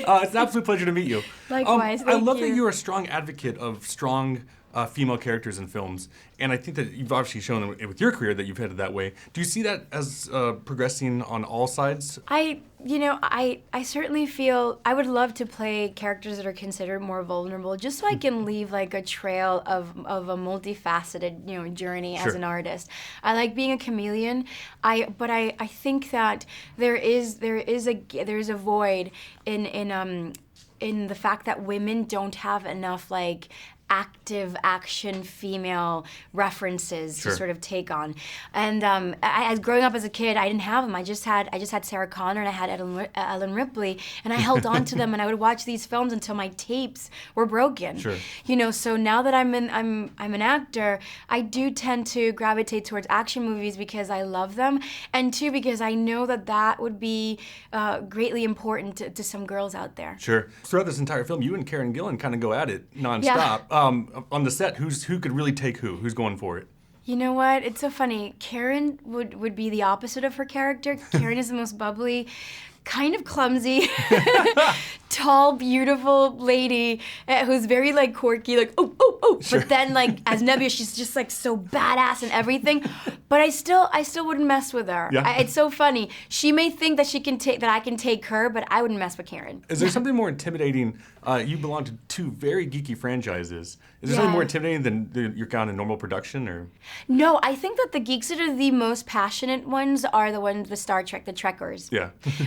It's an absolute pleasure to meet you. Likewise, I thank love you. that you're a strong advocate of strong female characters in films, and I think that you've obviously shown with your career that you've headed that way. Do you see that as progressing on all sides? I certainly feel I would love to play characters that are considered more vulnerable, just so I can leave like a trail of a multifaceted journey as an artist. I like being a chameleon. But I think that there is a void in the fact that women don't have enough like active action female references to sort of take on. And as growing up as a kid, I didn't have them. I just had Sarah Connor and I had Ellen Ripley, and I held on to them and I would watch these films until my tapes were broken. So now that I'm an actor, I do tend to gravitate towards action movies because I love them, and two, because I know that would be greatly important to some girls out there. Throughout this entire film, you and Karen Gillan kind of go at it nonstop. On the set, who could really take who? Who's going for it? You know what? It's so funny. Karen would be the opposite of her character. Karen is the most bubbly, kind of clumsy, tall, beautiful lady who's very like quirky, like oh. But then like as Nebula, she's just like so badass and everything. But I still wouldn't mess with her. It's so funny. She may think that I can take her, but I wouldn't mess with Karen. Is there something more intimidating? You belong to two very geeky franchises. Is there something more intimidating than you're found in normal production, or? No, I think that the geeks that are the most passionate ones are the ones with Star Trek, the Trekkers.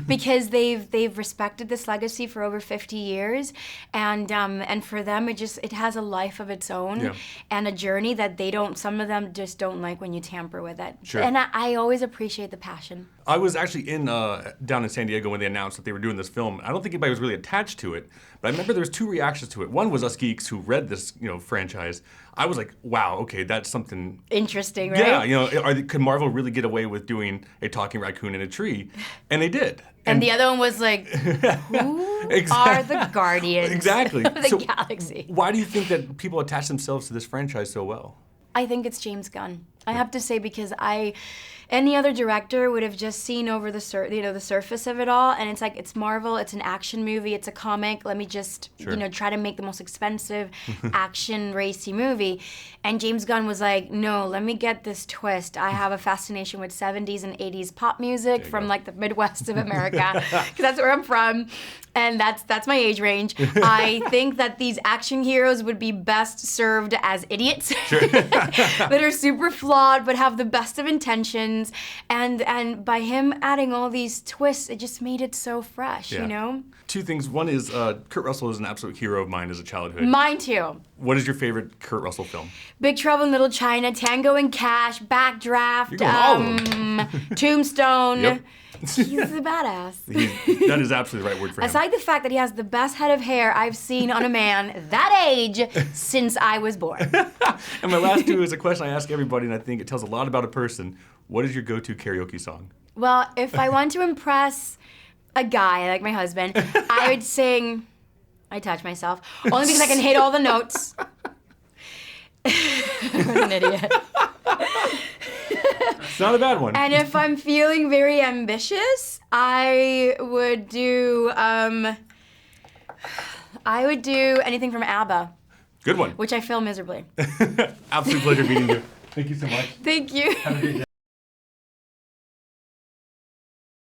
Because they've respected this legacy for over 50 years, and for them it has a life of its own and a journey that some of them just don't like when you tamper with it. And I always appreciate the passion. I was actually down in San Diego when they announced that they were doing this film. I don't think anybody was really attached to it, but I remember there was two reactions to it. One was us geeks who read this franchise. I was like, wow, okay, that's something interesting, right? Yeah, could Marvel really get away with doing a talking raccoon in a tree? And they did. And the other one was like, who are the Guardians of the Galaxy? Why do you think that people attach themselves to this franchise so well? I think it's James Gunn. I have to say, because any other director would have just seen over the surface of it all, and it's like, it's Marvel, it's an action movie, it's a comic. Let me just try to make the most expensive action racy movie. And James Gunn was like, no, let me get this twist. I have a fascination with 70s and 80s pop music from like the Midwest of America, because that's where I'm from, and that's my age range. I think that these action heroes would be best served as idiots that are super flawed but have the best of intentions, and by him adding all these twists, it just made it so fresh, Two things. One is Kurt Russell is an absolute hero of mine as a childhood. Mine too. What is your favorite Kurt Russell film? Big Trouble in Little China, Tango and Cash, Backdraft, You're going all of them. Tombstone. He's a badass. That is absolutely the right word for him. Aside the fact that he has the best head of hair I've seen on a man that age since I was born. And my last two is a question I ask everybody, and I think it tells a lot about a person. What is your go-to karaoke song? Well, if I want to impress a guy like my husband, I would sing I Touch Myself, only because I can hit all the notes. I'm an idiot. It's not a bad one. And if I'm feeling very ambitious, I would do anything from ABBA. Good one. Which I fail miserably. Absolute pleasure meeting you. Thank you so much. Thank you. Have a great day.